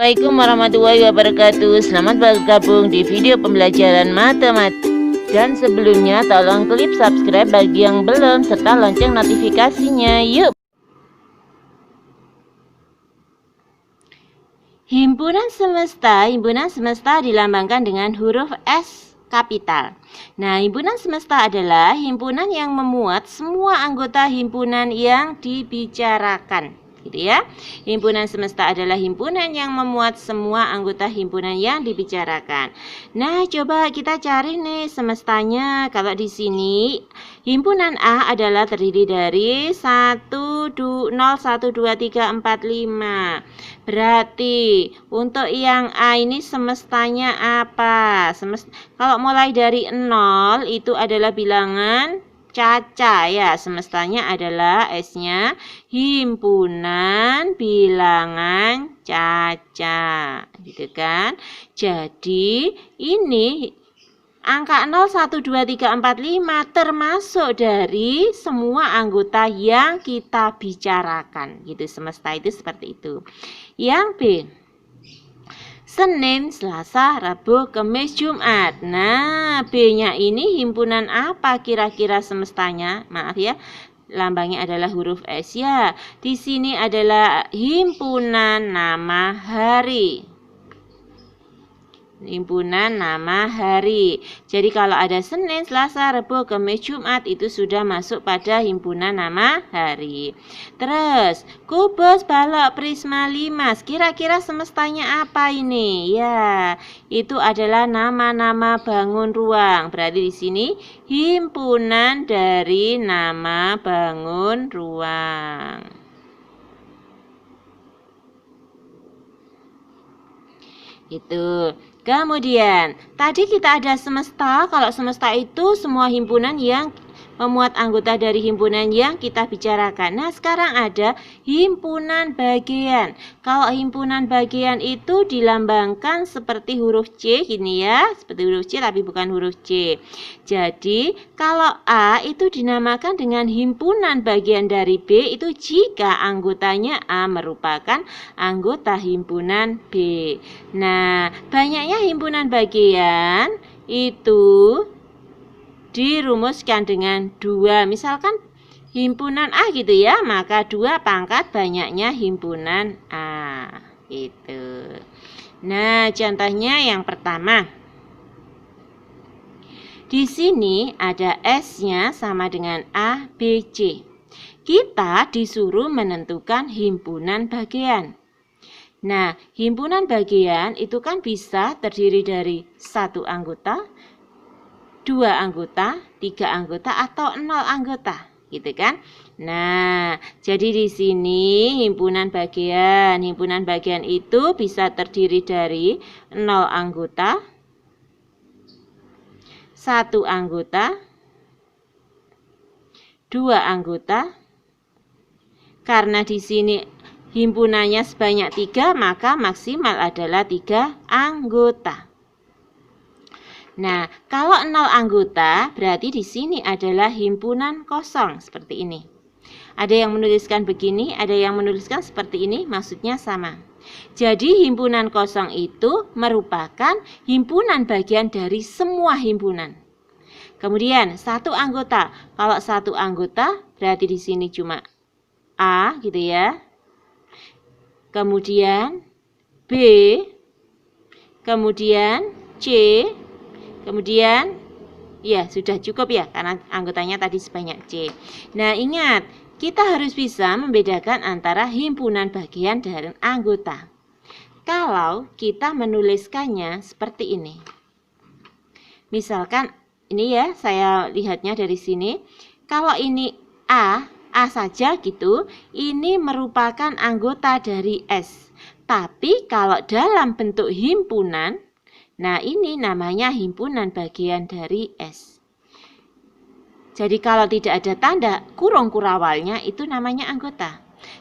Assalamualaikum warahmatullahi wabarakatuh. Selamat bergabung di video pembelajaran matematika. Dan sebelumnya tolong klik subscribe bagi yang belum serta lonceng notifikasinya. Yuk. Himpunan semesta dilambangkan dengan huruf S kapital. Nah, himpunan semesta adalah himpunan yang memuat semua anggota himpunan yang dibicarakan. Gitu ya. Himpunan semesta adalah himpunan yang memuat semua anggota himpunan yang dibicarakan. Nah, coba kita cari nih semestanya. Kalau di sini himpunan A adalah terdiri dari 1, 2, 0, 1, 2, 3, 4, 5. Berarti untuk yang A ini semestanya apa? Kalau mulai dari 0 itu adalah bilangan caca ya, semestanya adalah S-nya himpunan bilangan caca, gitu kan. Jadi ini angka 0, 1, 2, 3, 4, 5 termasuk dari semua anggota yang kita bicarakan, gitu. Semesta itu seperti itu. Yang B, Senin, Selasa, Rabu, Kamis, Jumat. Nah, B-nya ini himpunan apa kira-kira semestanya? Maaf ya, lambangnya adalah huruf S ya. Di sini adalah himpunan nama hari. Himpunan nama hari. Jadi kalau ada Senin, Selasa, Rabu, Kamis, Jumat itu sudah masuk pada himpunan nama hari. Terus kubus, balok, prisma, limas. Kira-kira semestanya apa ini? Ya, itu adalah nama-nama bangun ruang. Berarti di sini himpunan dari nama bangun ruang. Itu. Kemudian, tadi kita ada semesta. Kalau semesta itu semua himpunan yang memuat anggota dari himpunan yang kita bicarakan. Nah, sekarang ada himpunan bagian. Kalau himpunan bagian itu dilambangkan seperti huruf C gini ya, seperti huruf C tapi bukan huruf C. Jadi, kalau A itu dinamakan dengan himpunan bagian dari B itu jika anggotanya A merupakan anggota himpunan B. Nah, banyaknya himpunan bagian itu dirumuskan dengan 2. Misalkan himpunan A gitu ya, maka 2 pangkat banyaknya himpunan A. Gitu. Nah, contohnya yang pertama. Di sini ada S-nya sama dengan A, B, C. Kita disuruh menentukan himpunan bagian. Nah, himpunan bagian itu kan bisa terdiri dari 1 anggota, 2 anggota, 3 anggota, atau 0 anggota, gitu kan? Nah, jadi di sini himpunan bagian itu bisa terdiri dari 0 anggota, 1 anggota, 2 anggota. Karena di sini himpunannya sebanyak 3, maka maksimal adalah 3 anggota. Nah, kalau 0 anggota, berarti di sini adalah himpunan kosong, seperti ini. Ada yang menuliskan begini, ada yang menuliskan seperti ini, maksudnya sama. Jadi, himpunan kosong itu merupakan himpunan bagian dari semua himpunan. Kemudian, 1 anggota. Kalau 1 anggota, berarti di sini cuma A, gitu ya. Kemudian, B, kemudian C, kemudian, ya sudah cukup ya karena anggotanya tadi sebanyak C. Nah, ingat, kita harus bisa membedakan antara himpunan bagian dan anggota. Kalau kita menuliskannya seperti ini. Misalkan, ini ya, saya lihatnya dari sini. Kalau ini A saja gitu, ini merupakan anggota dari S. Tapi kalau dalam bentuk himpunan, nah, ini namanya himpunan bagian dari S. Jadi kalau tidak ada tanda kurung kurawalnya itu namanya anggota.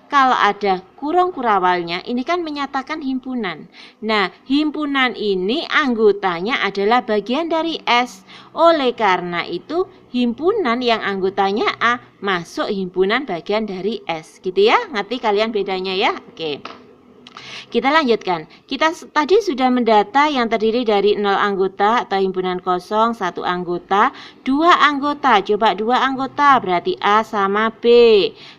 Kalau ada kurung kurawalnya ini kan menyatakan himpunan. Nah, himpunan ini anggotanya adalah bagian dari S. Oleh karena itu himpunan yang anggotanya A masuk himpunan bagian dari S. Gitu ya, ngerti kalian bedanya ya? Oke. Kita lanjutkan. Kita tadi sudah mendata yang terdiri dari 0 anggota atau himpunan kosong, 1 anggota, 2 anggota. Coba 2 anggota berarti A sama B.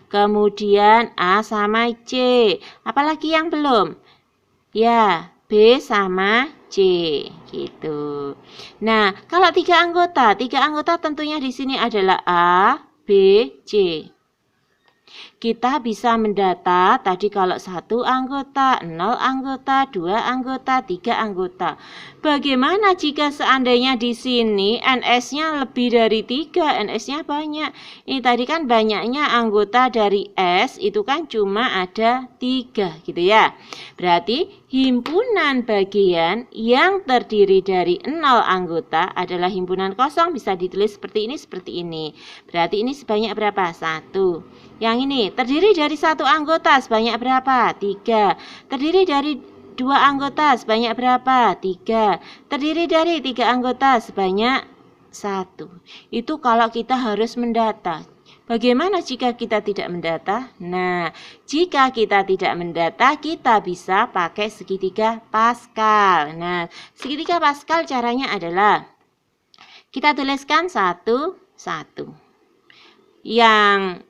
Kemudian A sama C. Apalagi yang belum? Ya, B sama C gitu. Nah, kalau 3 anggota tentunya di sini adalah A, B, C. Kita bisa mendata tadi kalau 1 anggota, 0 anggota, 2 anggota, 3 anggota. Bagaimana jika seandainya di sini NS-nya lebih dari 3, NS-nya banyak. Ini tadi kan banyaknya anggota dari S itu kan cuma ada 3 gitu ya. Berarti himpunan bagian yang terdiri dari 0 anggota adalah himpunan kosong, bisa ditulis seperti ini. Berarti ini sebanyak berapa? 1. Yang ini terdiri dari 1 anggota sebanyak berapa? 3. Terdiri dari 2 anggota sebanyak berapa? 3. Terdiri dari 3 anggota sebanyak 1. Itu kalau kita harus mendata. Bagaimana jika kita tidak mendata? Nah, jika kita tidak mendata, kita bisa pakai segitiga Pascal. Nah, segitiga Pascal caranya adalah kita tuliskan 1, 1. Yang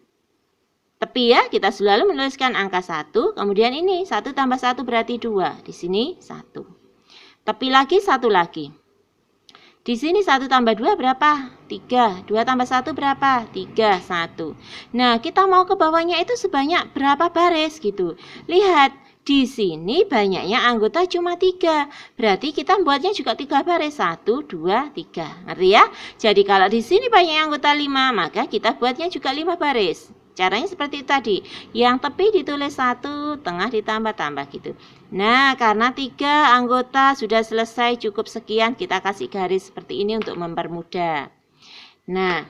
tepi ya, kita selalu menuliskan angka 1, kemudian ini 1 tambah 1 berarti 2. Di sini 1. Tepi lagi 1 lagi. Di sini 1 tambah 2 berapa? 3. 2 tambah 1 berapa? 3, 1. Nah, kita mau ke bawahnya itu sebanyak berapa baris gitu. Lihat, di sini banyaknya anggota cuma 3. Berarti kita buatnya juga 3 baris. 1, 2, 3. Ngerti ya? Jadi kalau di sini banyak anggota 5, maka kita buatnya juga 5 baris. Caranya seperti itu tadi. Yang tepi ditulis 1, tengah ditambah-tambah gitu. Nah, karena 3 anggota sudah selesai cukup sekian, kita kasih garis seperti ini untuk mempermudah. Nah,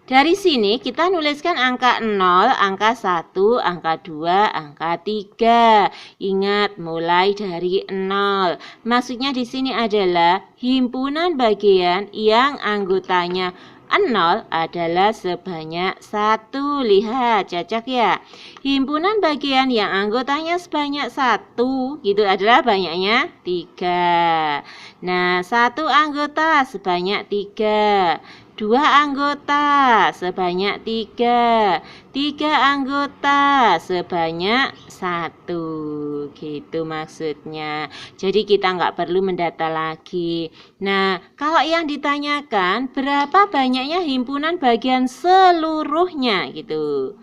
dari sini kita nuliskan angka 0, angka 1, angka 2, angka 3. Ingat, mulai dari 0. Maksudnya di sini adalah himpunan bagian yang anggotanya 0 adalah sebanyak 1. Lihat, cocok ya. Himpunan bagian yang anggotanya sebanyak 1 gitu adalah banyaknya 3. Nah, 1 anggota sebanyak 3. 2 anggota sebanyak 3. 3 anggota sebanyak 1. Gitu maksudnya. Jadi kita nggak perlu mendata lagi. Nah, kalau yang ditanyakan berapa banyaknya himpunan bagian seluruhnya gitu.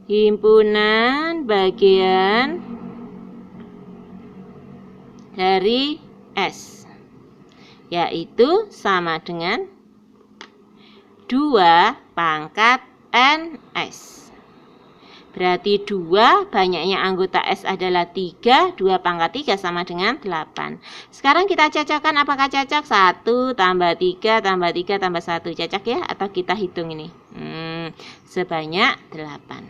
Himpunan bagian dari S, yaitu sama dengan 2 pangkat NS. Berarti 2 banyaknya anggota S adalah 3, 2 pangkat 3 sama dengan 8. Sekarang kita cocokkan, apakah cocok? 1 tambah 3 tambah 3 tambah 1. Cocok ya? Atau kita hitung ini? Sebanyak 8.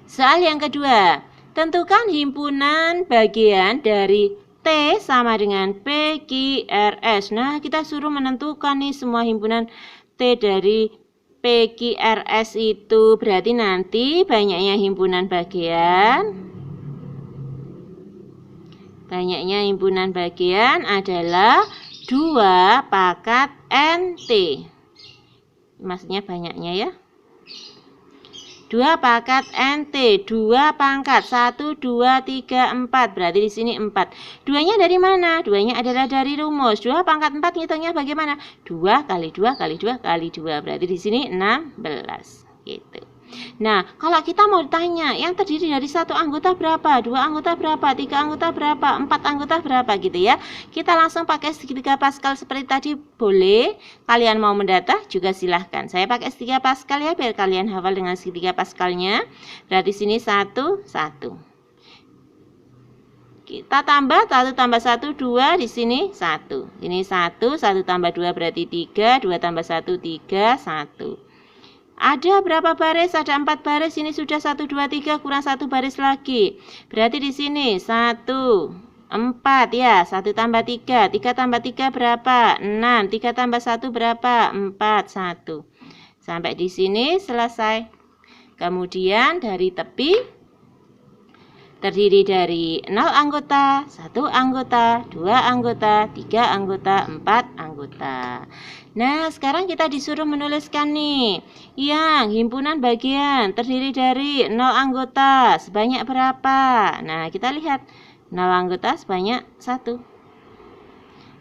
Soal yang kedua, tentukan himpunan bagian dari T sama dengan P, Q, R, S. Nah, kita suruh menentukan nih semua himpunan T dari P, Q, R, S itu. Berarti nanti banyaknya himpunan bagian. Banyaknya himpunan bagian adalah 2 pangkat NT. Maksudnya banyaknya ya. 2 pangkat NT, 2 pangkat 1, 2, 3, 4. Berarti di sini 4. 2-nya dari mana? 2-nya adalah dari rumus. 2 pangkat 4 ngitungnya bagaimana? 2 kali 2 kali 2 kali 2. Berarti di sini 16. Gitu. Nah, kalau kita mau tanya yang terdiri dari 1 anggota berapa, 2 anggota berapa, 3 anggota berapa, 4 anggota berapa gitu ya. Kita langsung pakai segitiga Pascal seperti tadi boleh. Kalian mau mendata juga silahkan. Saya pakai segitiga Pascal ya biar kalian hafal dengan segitiga Pascalnya. Berarti sini 1, 1. Kita tambah 1 tambah 1 2, di sini 1. Ini 1, 1 tambah 2 berarti 3, 2 tambah 1 3, 1. Ada berapa baris? Ada 4 baris. Ini sudah 1, 2, 3 kurang 1 baris lagi. Berarti di sini 1, 4 ya. 1 tambah 3. 3 tambah 3 berapa? 6. 3 tambah 1 berapa? 4, 1. Sampai di sini selesai. Kemudian dari tepi terdiri dari 0 anggota, 1 anggota, 2 anggota, 3 anggota, 4 anggota. Nah, sekarang kita disuruh menuliskan nih, yang himpunan bagian terdiri dari 0 anggota sebanyak berapa? Nah, kita lihat 0 anggota sebanyak 1.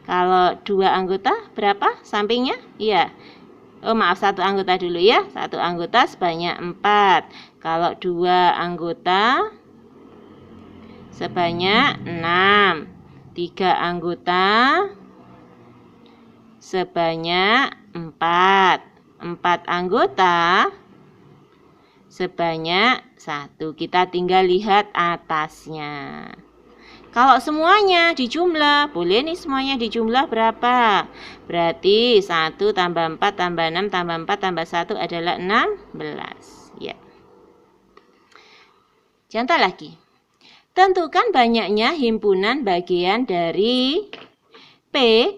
Kalau 2 anggota berapa sampingnya? Iya. Oh, maaf, 1 anggota dulu ya. 1 anggota sebanyak 4. Kalau 2 anggota sebanyak 6. 3 anggota sebanyak 4. 4 anggota sebanyak 1. Kita tinggal lihat atasnya. Kalau semuanya dijumlah, boleh nih semuanya dijumlah berapa? Berarti 1 tambah 4 tambah 6 tambah 4 tambah 1 adalah 16. Ya. Contoh lagi. Tentukan banyaknya himpunan bagian dari P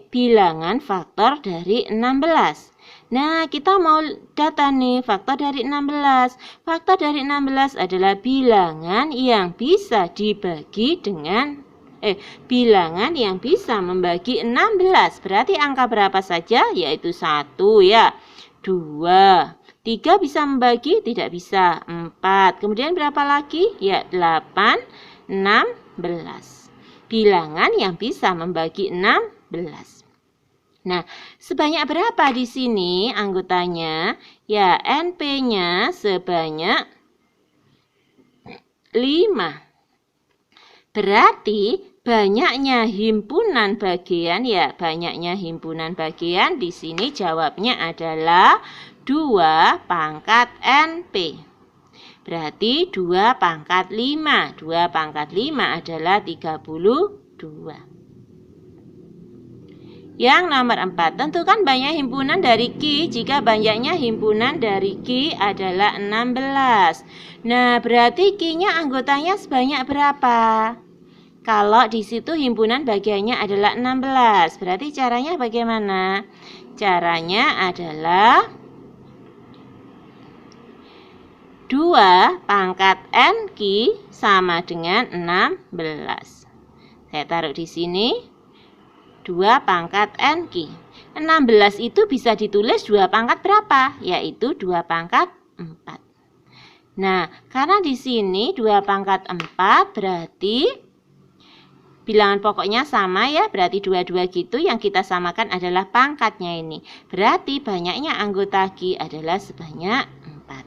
bilangan faktor dari 16. Nah, kita mau data nih faktor dari 16. Faktor dari 16 adalah bilangan yang bisa dibagi dengan bilangan yang bisa membagi 16. Berarti angka berapa saja? Yaitu 1 ya. 2. 3 bisa membagi? Tidak bisa. 4. Kemudian berapa lagi? Ya, 8, 16. Bilangan yang bisa membagi 16. Nah, sebanyak berapa di sini anggotanya? Ya, NP-nya sebanyak 5. Berarti banyaknya himpunan bagian, ya, banyaknya himpunan bagian di sini jawabnya adalah 2 pangkat NP. Berarti 2 pangkat 5. 2 pangkat 5 adalah 32. Yang nomor 4, tentukan banyak himpunan dari Q jika banyaknya himpunan dari Q adalah 16. Nah, berarti Q-nya anggotanya sebanyak berapa? Kalau di situ himpunan bagiannya adalah 16, berarti caranya bagaimana? Caranya adalah 2 pangkat NQ sama dengan 16. Saya taruh di sini 2 pangkat NQ. 16 itu bisa ditulis 2 pangkat berapa? Yaitu 2 pangkat 4. Nah, karena di sini 2 pangkat 4 berarti bilangan pokoknya sama ya, berarti 22 gitu. Yang kita samakan adalah pangkatnya ini. Berarti banyaknya anggota Q adalah sebanyak 4.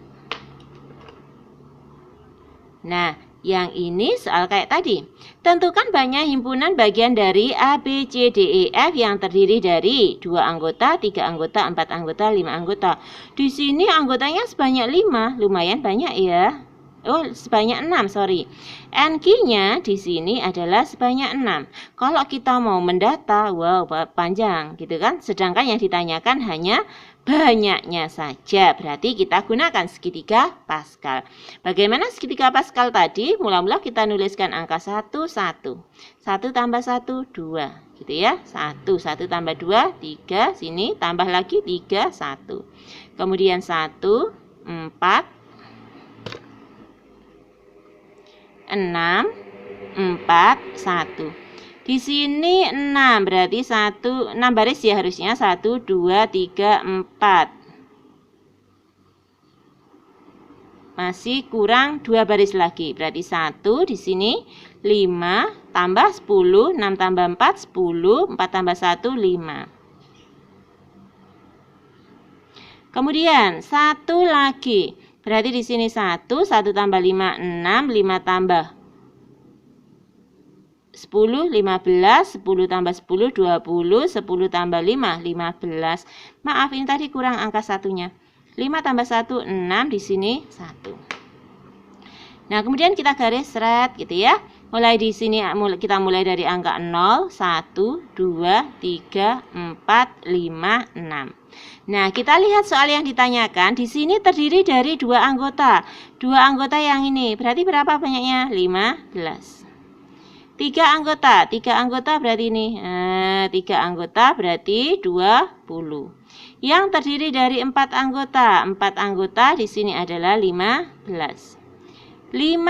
Nah, yang ini soal kayak tadi. Tentukan banyak himpunan bagian dari A, B, C, D, E, F yang terdiri dari 2 anggota, 3 anggota, 4 anggota, 5 anggota. Di sini anggotanya sebanyak 5. Lumayan banyak ya. Oh, sebanyak 6, sorry. NQ-nya di sini adalah sebanyak 6. Kalau kita mau mendata, wow, panjang gitu kan. Sedangkan yang ditanyakan hanya banyaknya saja. Berarti kita gunakan segitiga Pascal. Bagaimana segitiga Pascal tadi? Mula-mula kita nuliskan angka 1, 1. 1 tambah 1, 2. Gitu ya. 1, 1 tambah 2, 3. Sini tambah lagi 3, 1. Kemudian 1, 4. 6, 4, 1. Di sini 6, berarti 6 baris ya harusnya. 1, 2, 3, 4. Masih kurang 2 baris lagi. Berarti 1 di sini 5 tambah 10, 6 tambah 4, 10, 4 tambah 1, 5. Kemudian 1 lagi. Berarti di sini 1 tambah 5, 6, 5 tambah 10, 15, 10 tambah 10, 20, 10 tambah 5, 15. Maaf, ini tadi kurang angka satunya. 5 tambah 1, 6, di sini 1. Nah, kemudian kita garis seret gitu ya. Mulai di sini kita mulai dari angka 0, 1, 2, 3, 4, 5, 6. Nah, kita lihat soal yang ditanyakan. Di sini terdiri dari 2 anggota. 2 anggota yang ini. Berarti berapa banyaknya? 15. 3 anggota. 3 anggota berarti ini. 3 anggota berarti 20. Yang terdiri dari 4 anggota. 4 anggota di sini adalah 15. 5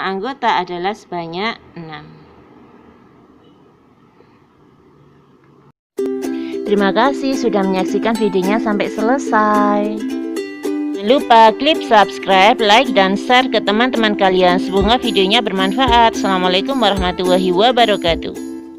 anggota adalah sebanyak 6. Terima kasih sudah menyaksikan videonya sampai selesai. Jangan lupa klik subscribe, like, dan share ke teman-teman kalian. Semoga videonya bermanfaat. Assalamualaikum warahmatullahi wabarakatuh.